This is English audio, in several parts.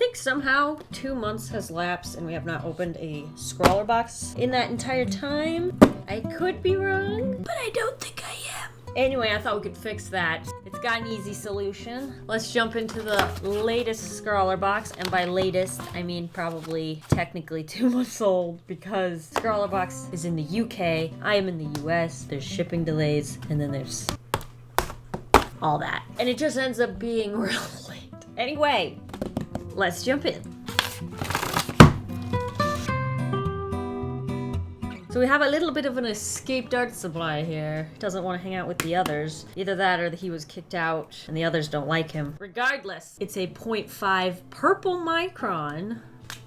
think somehow 2 months has lapsed and we have not opened a Scrawlrbox in that entire time. I could be wrong, but I don't think I am. Anyway, I thought we could fix that. It's got an easy solution. Let's jump into the latest Scrawlrbox, and by latest, I mean probably technically 2 months old because Scrawlrbox is in the UK, I am in the US, there's shipping delays, and then there's all that. And it just ends up being real late. Anyway, let's jump in. So we have a little bit of an escaped art supply here. Doesn't want to hang out with the others. Either that or he was kicked out and the others don't like him. Regardless, it's a 0.5 purple micron.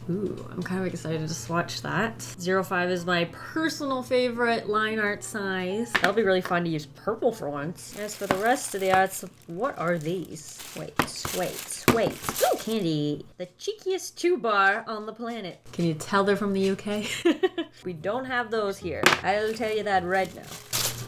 Ooh, I'm kind of excited to swatch that. 0.5 is my personal favorite line art size. That'll be really fun to use purple for once. As for the rest of the arts, what are these? Wait. Ooh, candy. The cheekiest 2-bar on the planet. Can you tell they're from the UK? We don't have those here. I'll tell you that right now.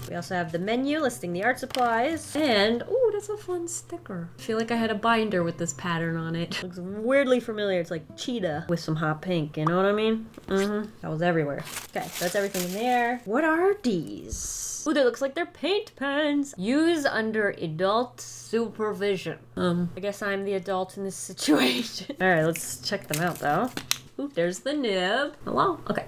We also have the menu listing the art supplies. And, ooh, that's a fun sticker. I feel like I had a binder with this pattern on it. Looks weirdly familiar. It's like cheetah with some hot pink, you know what I mean? That was everywhere. Okay, so that's everything in there. What are these? Ooh, that looks like they're paint pens. Use under adult supervision. I guess I'm the adult in this situation. All right, let's check them out though. Ooh, there's the nib. Hello? Okay.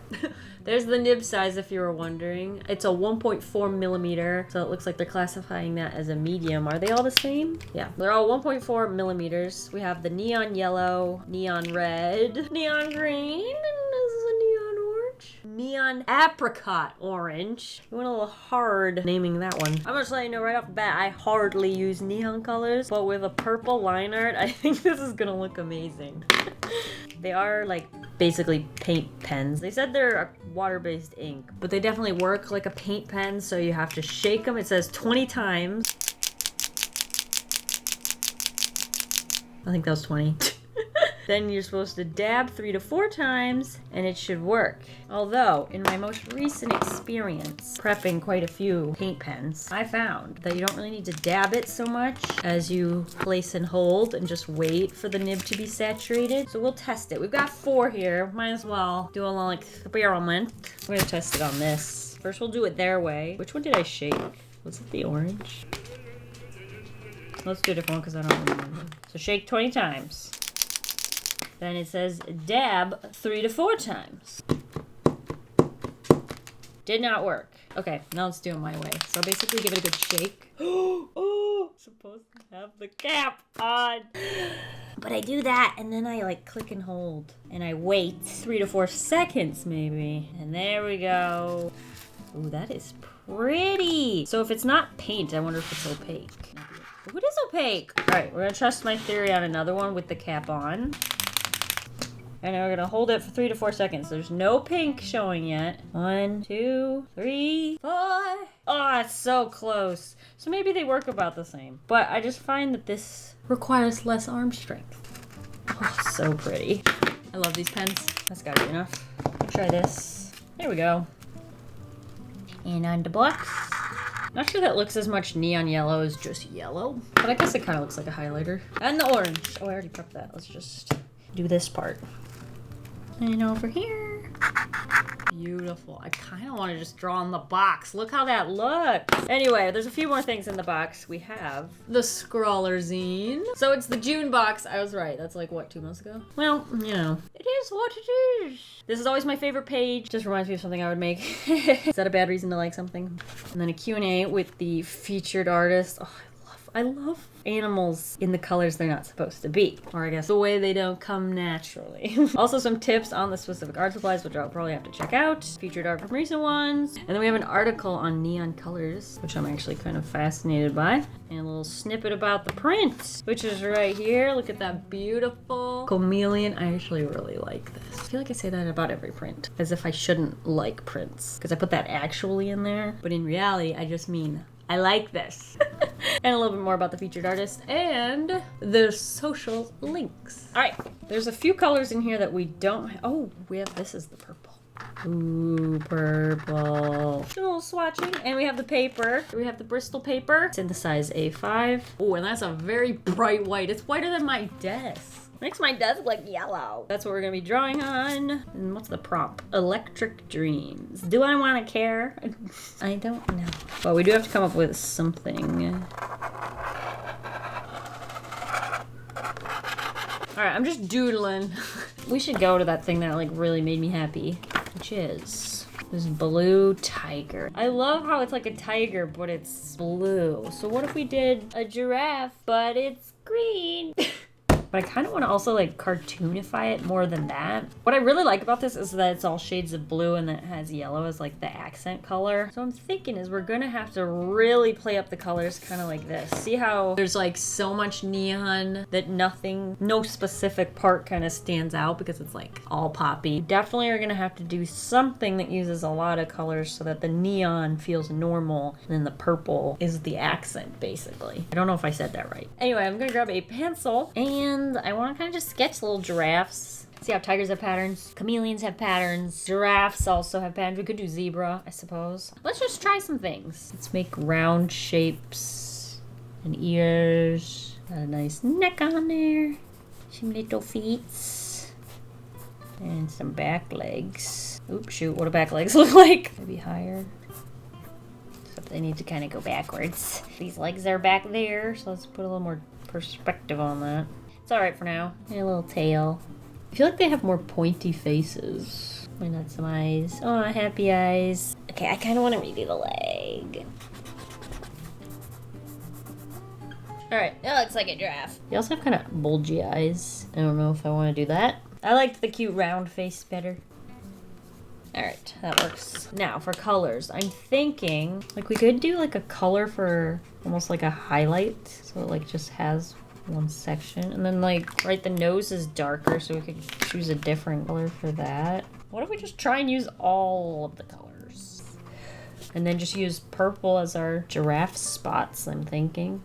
There's the nib size if you were wondering. It's a 1.4 millimeter, so it looks like they're classifying that as a medium. Are they all the same? Yeah, they're all 1.4 millimeters. We have the neon yellow, neon red, neon green, and this is a neon orange. Neon apricot orange. We went a little hard naming that one. I'm just letting you know right off the bat, I hardly use neon colors, but with a purple line art, I think this is gonna look amazing. They are like basically paint pens. They said they're a water-based ink, but they definitely work like a paint pen, so you have to shake them. It says 20 times. I think that was 20. Then you're supposed to dab 3 to 4 times, and it should work. Although, in my most recent experience prepping quite a few paint pens, I found that you don't really need to dab it so much as you place and hold and just wait for the nib to be saturated. So we'll test it. We've got 4 here. Might as well do a little experiment. We're gonna test it on this. First we'll do it their way. Which one did I shake? Was it the orange? Let's do a different one because I don't remember. So shake 20 times. Then it says dab 3 to 4 times. Did not work. Okay, now let's do it my way. So basically give it a good shake. Oh, supposed to have the cap on. But I do that and then I like click and hold. And I wait 3 to 4 seconds maybe. And there we go. Ooh, that is pretty. So if it's not paint, I wonder if it's opaque. Ooh, it is opaque. All right, we're gonna trust my theory on another one with the cap on. And then we're gonna hold it for 3 to 4 seconds. There's no pink showing yet. 1, 2, 3, 4. Oh, it's so close. So maybe they work about the same. But I just find that this requires less arm strength. Oh, so pretty. I love these pens. That's gotta be enough. Try this. There we go. And on the box. Not sure that looks as much neon yellow as just yellow. But I guess it kind of looks like a highlighter. And the orange. Oh, I already prepped that. Let's just do this part. And over here. Beautiful. I kind of want to just draw on the box. Look how that looks. Anyway, there's a few more things in the box. We have the Scrawler Zine. So it's the June box. I was right. That's like, what, 2 months ago? Well, you know, it is what it is. This is always my favorite page. Just reminds me of something I would make. Is that a bad reason to like something? And then a Q&A with the featured artist. Oh, I love animals in the colors they're not supposed to be. Or I guess the way they don't come naturally. Also some tips on the specific art supplies, which I'll probably have to check out. Featured art from recent ones. And then we have an article on neon colors, which I'm actually kind of fascinated by. And a little snippet about the print, which is right here. Look at that beautiful chameleon. I actually really like this. I feel like I say that about every print, as if I shouldn't like prints, because I put that actually in there. But in reality, I just mean I like this. And a little bit more about the featured artist and the social links. All right, there's a few colors in here that we don't oh, we have, this is the purple. Ooh, purple. A little swatching. And we have the paper. We have the Bristol paper. It's in the size A5. Oh, and that's a very bright white. It's whiter than my desk. Makes my desk look yellow. That's what we're gonna be drawing on. And what's the prompt? Electric dreams. Do I want to care? I don't know. Well, we do have to come up with something. All right, I'm just doodling. We should go to that thing that like really made me happy, which is this blue tiger. I love how it's like a tiger, but it's blue. So what if we did a giraffe, but it's green? But I kind of want to also like cartoonify it more than that. What I really like about this is that it's all shades of blue and that it has yellow as like the accent color. So I'm thinking is we're gonna have to really play up the colors kind of like this. See how there's like so much neon that no specific part kind of stands out because it's like all poppy. Definitely are gonna have to do something that uses a lot of colors so that the neon feels normal and then the purple is the accent basically. I don't know if I said that right. Anyway, I'm gonna grab a pencil and I want to kind of just sketch little giraffes. See how tigers have patterns, chameleons have patterns, giraffes also have patterns. We could do zebra, I suppose. Let's just try some things. Let's make round shapes and ears. Got a nice neck on there. Some little feet. And some back legs. Oops, shoot, what do back legs look like? Maybe higher. Except they need to kind of go backwards. These legs are back there, so let's put a little more perspective on that. It's alright for now. And a little tail. I feel like they have more pointy faces. Why not some eyes? Oh, happy eyes. Okay, I kind of want to redo the leg. Alright, that looks like a giraffe. They also have kind of bulgy eyes. I don't know if I want to do that. I liked the cute round face better. Alright, that works. Now, for colors. I'm thinking, like, we could do, like, a color for almost like a highlight. So it, like, just has one section. And then, like, right, the nose is darker, so we could choose a different color for that. What if we just try and use all of the colors? And then just use purple as our giraffe spots, I'm thinking.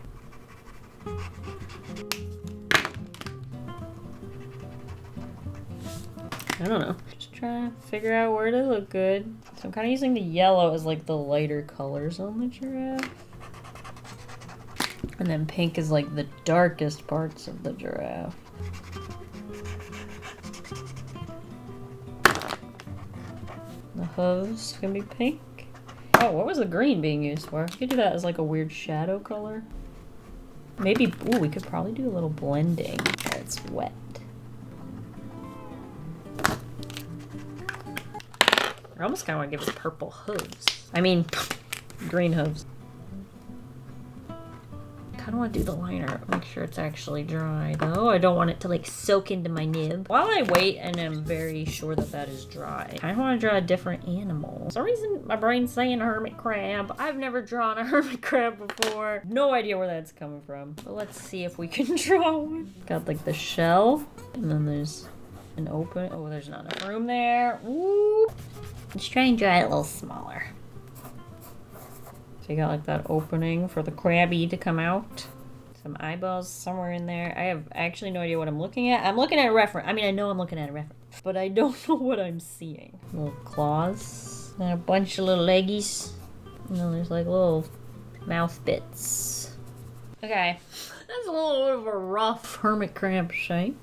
I don't know. Just trying to figure out where to look good. So I'm kind of using the yellow as like the lighter colors on the giraffe. And then pink is like the darkest parts of the giraffe. The hooves can be pink. Oh, what was the green being used for? You could do that as like a weird shadow color. Maybe, ooh, we could probably do a little blending while it's wet. I almost kind of want to give it purple hooves. I mean, green hooves. I kind of want to do the liner. Make sure it's actually dry, though. I don't want it to, like, soak into my nib. While I wait and I'm very sure that that is dry, I kind of want to draw a different animal. For some reason, my brain's saying a hermit crab. I've never drawn a hermit crab before. No idea where that's coming from. But let's see if we can draw one. Got, like, the shell. And then there's an open. Oh, there's not enough room there. Ooh. Let's try and draw it a little smaller. So you got like that opening for the crabby to come out. Some eyeballs somewhere in there. I have actually no idea what I'm looking at. I'm looking at a reference. I mean, I know I'm looking at a reference, but I don't know what I'm seeing. Little claws. And a bunch of little leggies. And then there's like little mouth bits. Okay. That's a little bit of a rough hermit crab shape.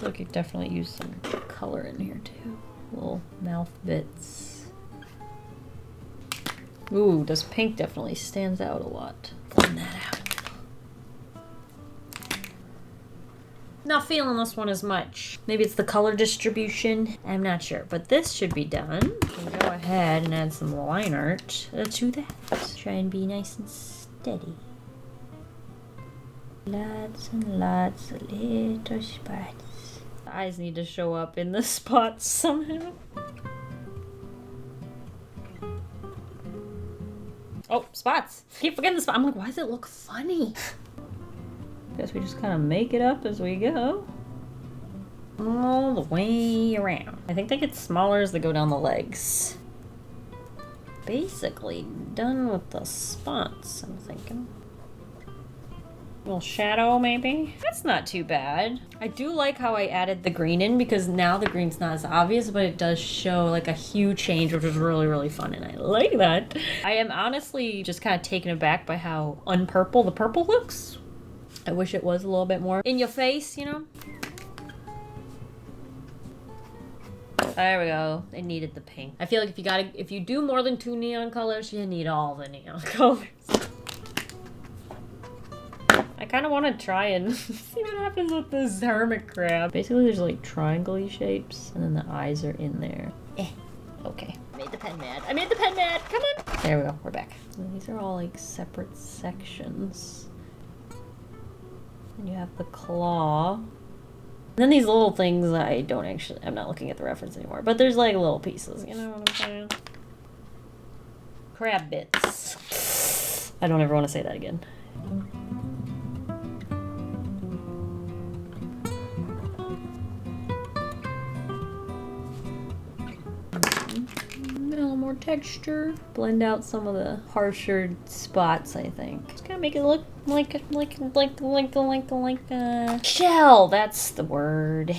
I could definitely use some color in here too. Little mouth bits. Ooh, this pink definitely stands out a lot. Blend that out. Not feeling this one as much. Maybe it's the color distribution. I'm not sure, but this should be done. We'll go ahead and add some line art to that. Try and be nice and steady. Lots and lots of little spots. The eyes need to show up in the spots somehow. Oh, spots. Keep forgetting the spot. I'm like, why does it look funny? Guess we just kind of make it up as we go. All the way around. I think they get smaller as they go down the legs. Basically done with the spots, I'm thinking. little shadow maybe. That's not too bad. I do like how I added the green in because now the green's not as obvious, but it does show like a hue change, which is really, really fun, and I like that. I am honestly just kind of taken aback by how unpurple the purple looks. I wish it was a little bit more in your face, you know? There we go. It needed the pink. I feel like if you do more than 2 neon colors, you need all the neon colors. I kind of want to try and see what happens with this hermit crab. Basically, there's like triangle-y shapes, and then the eyes are in there. Okay. I made the pen mad. I made the pen mad. Come on. There we go. We're back. So these are all like separate sections. And you have the claw. And then these little things I'm not looking at the reference anymore, but there's like little pieces, you know what I'm saying? Crab bits. I don't ever want to say that again. A little more texture. Blend out some of the harsher spots, I think. Just kind of make it look like a shell. That's the word.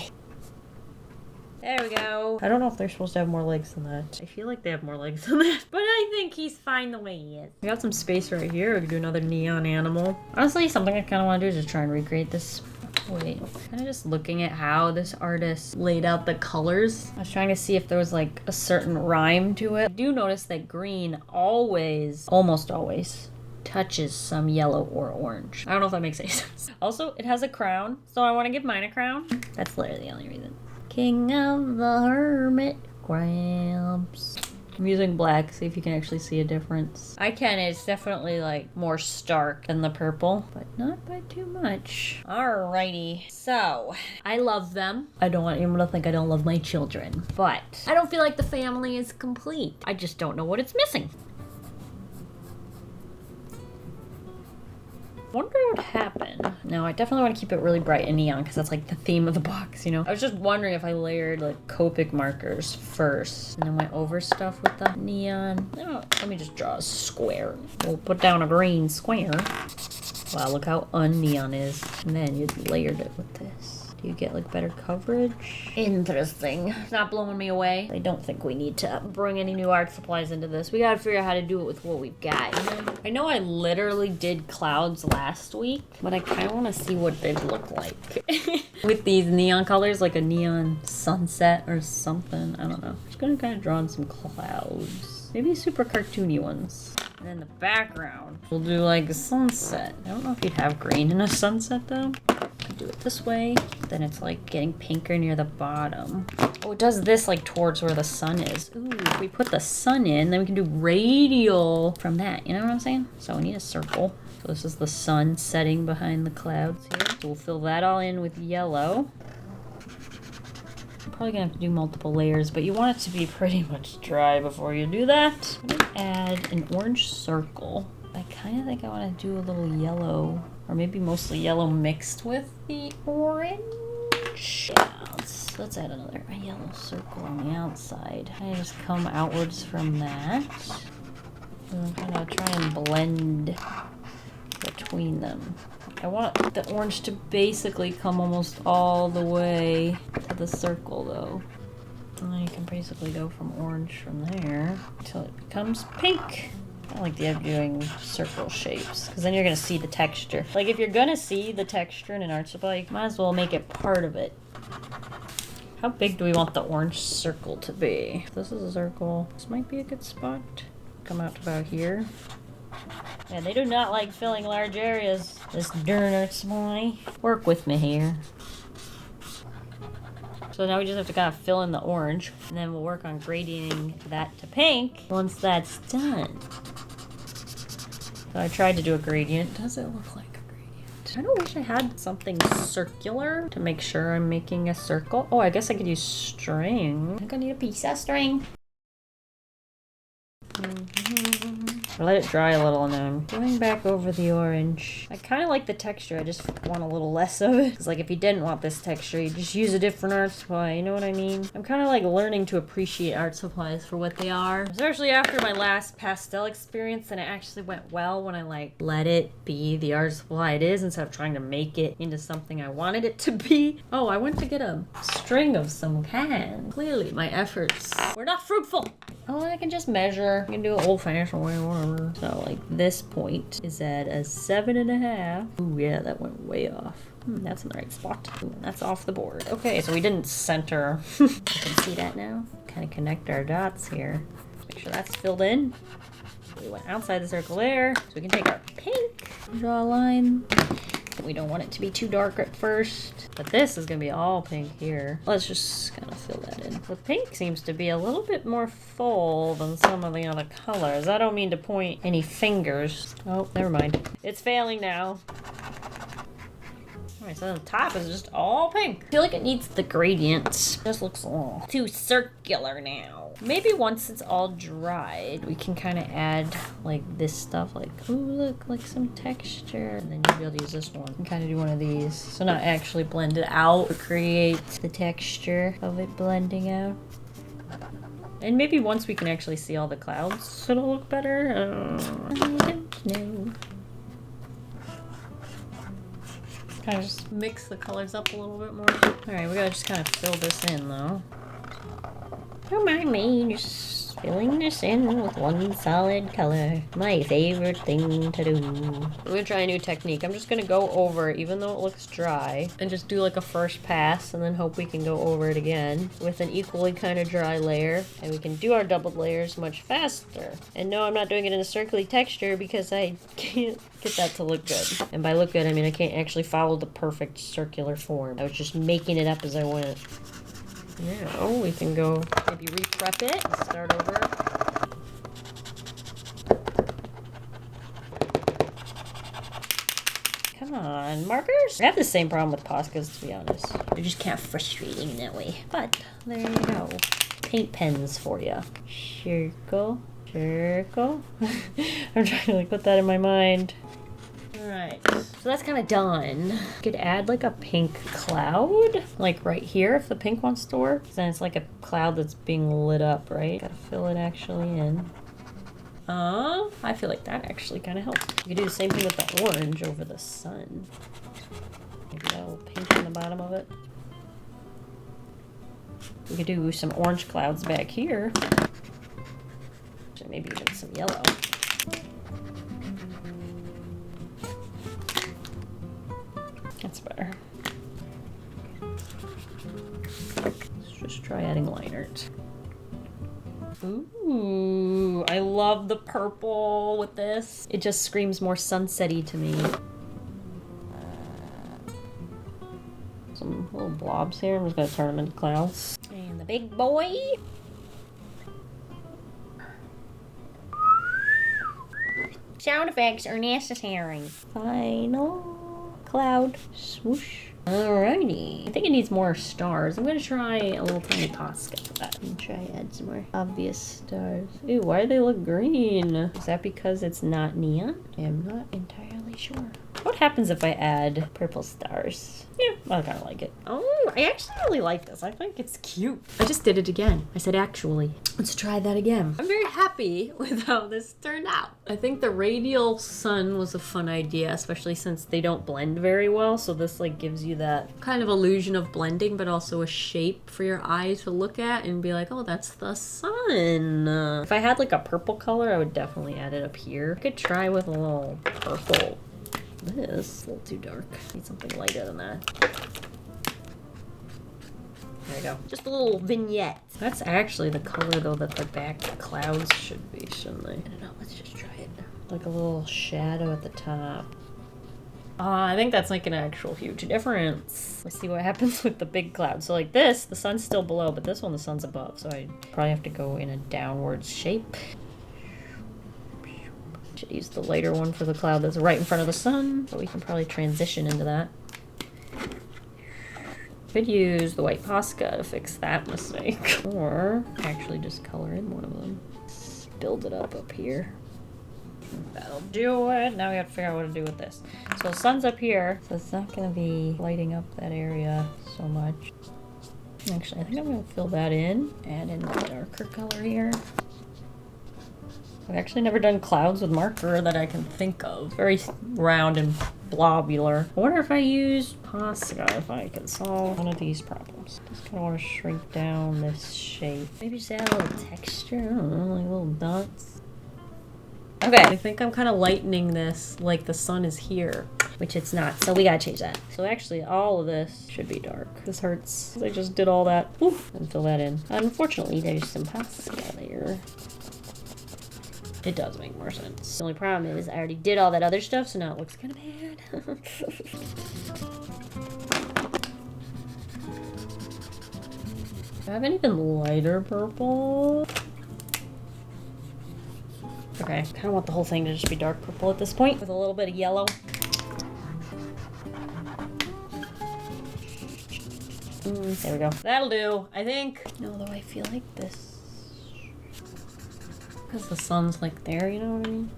There we go. I don't know if they're supposed to have more legs than that. I feel like they have more legs than that, but I think he's fine the way he is. We got some space right here. We could do another neon animal. Honestly, something I kind of want to do is just try and recreate this. Wait, kind of just looking at how this artist laid out the colors. I was trying to see if there was like a certain rhyme to it. I do notice that green always, almost always, touches some yellow or orange. I don't know if that makes any sense. Also, it has a crown, so I want to give mine a crown. That's literally the only reason. King of the hermit crabs. I'm using black, see if you can actually see a difference. I can, it's definitely like more stark than the purple, but not by too much. Alrighty, so I love them. I don't want anyone to think I don't love my children, but I don't feel like the family is complete. I just don't know what it's missing. Wonder what happened. No, I definitely want to keep it really bright and neon because that's like the theme of the box, you know? I was just wondering if I layered like Copic markers first and then went over stuff with the neon. No, let me just draw a square. We'll put down a green square. Wow, look how un-neon is. And then you layered it with this. You get like better coverage. Interesting. It's not blowing me away. I don't think we need to bring any new art supplies into this. We gotta figure out how to do it with what we've got, you know? I know I literally did clouds last week, but I kind of want to see what they'd look like with these neon colors, like a neon sunset or something. I don't know. I'm just gonna kind of draw in some clouds. Maybe super cartoony ones. And then the background, we'll do like a sunset. I don't know if you'd have green in a sunset though. Do it this way, then it's like getting pinker near the bottom. Oh, it does this like towards where the sun is. Ooh, if we put the sun in, then we can do radial from that. You know what I'm saying? So we need a circle. So this is the sun setting behind the clouds here. So we'll fill that all in with yellow. I'm probably gonna have to do multiple layers, but you want it to be pretty much dry before you do that. I'm gonna add an orange circle. I kind of think I want to do a little yellow, or maybe mostly yellow mixed with the orange. Yeah, let's add another yellow circle on the outside. I just come outwards from that. And kind of try and blend between them. I want the orange to basically come almost all the way to the circle though. And then you can basically go from orange from there until it becomes pink. I like the idea of doing circle shapes because then you're going to see the texture. Like if you're going to see the texture in an art supply, you might as well make it part of it. How big do we want the orange circle to be? This is a circle. This might be a good spot. Come out to about here. Yeah, they do not like filling large areas. This darn art supply. Work with me here. So now we just have to kind of fill in the orange, and then we'll work on gradienting that to pink once that's done. So I tried to do a gradient. Does it look like a gradient? I kind of wish I had something circular to make sure I'm making a circle. Oh, I guess I could use string. I think I need a piece of string. Let it dry a little, and then I'm going back over the orange. I kind of like the texture. I just want a little less of it. Because like if you didn't want this texture, you just use a different art supply. You know what I mean? I'm kind of like learning to appreciate art supplies for what they are. Especially after my last pastel experience, and it actually went well when I like let it be the art supply it is instead of trying to make it into something I wanted it to be. Oh, I went to get a string of some kind. Clearly my efforts were not fruitful. Oh, I can just measure. I can do an old-fashioned way or whatever. So like this point is at a 7.5. Ooh yeah, that went way off. That's in the right spot. Ooh, that's off the board. Okay, so we didn't center. You can see that now. Kind of connect our dots here. Make sure that's filled in. We went outside the circle there. So we can take our pink, draw a line. We don't want it to be too dark at first, but this is gonna be all pink here. Let's just kind of fill that in. The pink seems to be a little bit more full than some of the other colors. I don't mean to point any fingers. Oh, never mind. It's failing now. Alright, so the top is just all pink. I feel like it needs the gradient. This looks a little too circular now. Maybe once it's all dried, we can kind of add like this stuff, like, ooh, look, like some texture. And then you'll be able to use this one and kind of do one of these. So not actually blend it out, but create the texture of it blending out. And maybe once we can actually see all the clouds, it'll look better. I don't know. Kind of just mix the colors up a little bit more. Alright, we gotta just kind of fill this in though. Don't mind me, just filling this in with one solid color. My favorite thing to do. I'm gonna try a new technique. I'm just gonna go over it, even though it looks dry, and just do like a first pass and then hope we can go over it again with an equally kind of dry layer. And we can do our doubled layers much faster. And no, I'm not doing it in a circly texture because I can't get that to look good. And by look good, I mean I can't actually follow the perfect circular form. I was just making it up as I went. Now we can go maybe re-prep it and start over. Come on, markers? I have the same problem with Poscas, to be honest. They're just kind of frustrating in that way. But there you go. Paint pens for you. Circle, circle. I'm trying to like put that in my mind. Alright, so that's kind of done. You could add like a pink cloud, like right here if the pink wants to work. Then it's like a cloud that's being lit up, right? Gotta fill it actually in. I feel like that actually kind of helps. You could do the same thing with the orange over the sun. Maybe that little pink on the bottom of it. We could do some orange clouds back here. Maybe even some yellow. That's better. Let's just try adding line art. Ooh, I love the purple with this. It just screams more sunset-y to me. Some little blobs here. I'm just gonna turn them into clouds. And the big boy. Sound effects are necessary. Final cloud swoosh. Alrighty. I think it needs more stars. I'm gonna try a little tiny Posca for that. And try add some more obvious stars. Ooh, why do they look green? Is that because it's not neon? I'm not entirely sure. What happens if I add purple stars? Yeah, I kind of like it. Oh, I actually really like this. I think it's cute. I just did it again. I said actually. Let's try that again. I'm very happy with how this turned out. I think the radial sun was a fun idea, especially since they don't blend very well. So this like gives you that kind of illusion of blending, but also a shape for your eye to look at and be like, oh, that's the sun. If I had like a purple color, I would definitely add it up here. I could try with a little purple. This is a little too dark. Need something lighter than that. There you go. Just a little vignette. That's actually the color though that the back clouds should be, shouldn't they? I don't know. Let's just try it. Like a little shadow at the top. I think that's like an actual huge difference. Let's see what happens with the big cloud. So like this, the sun's still below, but this one, the sun's above. So I probably have to go in a downward shape. Should use the lighter one for the cloud that's right in front of the sun, but we can probably transition into that. Could use the white Posca to fix that mistake, or actually just color in one of them. Let's build it up here. That'll do it. Now we have to figure out what to do with this. So the sun's up here, so it's not gonna be lighting up that area so much. Actually, I think I'm gonna fill that in. Add in the darker color here. I've actually never done clouds with marker that I can think of. Very round and blobular. I wonder if I use pasta, if I can solve one of these problems. Just kind of want to shrink down this shape. Maybe just add a little texture. I don't know, like little dots. Okay, I think I'm kind of lightening this like the sun is here, which it's not. So we gotta change that. So actually all of this should be dark. This hurts. I just did all that. Oof, and fill that in. Unfortunately, there's some pasta there. It does make more sense. The only problem is I already did all that other stuff, so now it looks kind of bad. Do I have an even lighter purple? Okay, I kind of want the whole thing to just be dark purple at this point with a little bit of yellow. There we go. That'll do, I think. Although I feel like this... because the sun's like there, you know what I mean?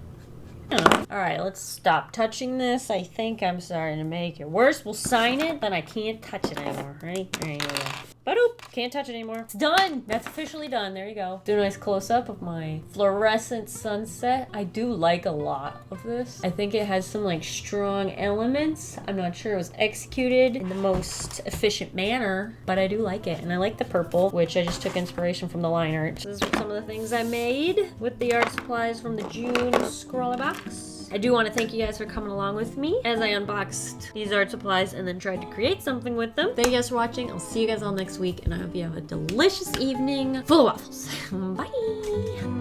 I don't know. Alright, let's stop touching this. I think I'm starting to make it worse. We'll sign it, then I can't touch it anymore. Ready? Alright, here we go. Ba-doop! Can't touch it anymore. It's done! That's officially done. There you go. Do a nice close-up of my fluorescent sunset. I do like a lot of this. I think it has some like strong elements. I'm not sure it was executed in the most efficient manner, but I do like it. And I like the purple, which I just took inspiration from the line art. So these are some of the things I made with the art supplies from the June Scrawlrbox. I do want to thank you guys for coming along with me as I unboxed these art supplies and then tried to create something with them. Thank you guys for watching. I'll see you guys all next week, and I hope you have a delicious evening full of waffles. Bye!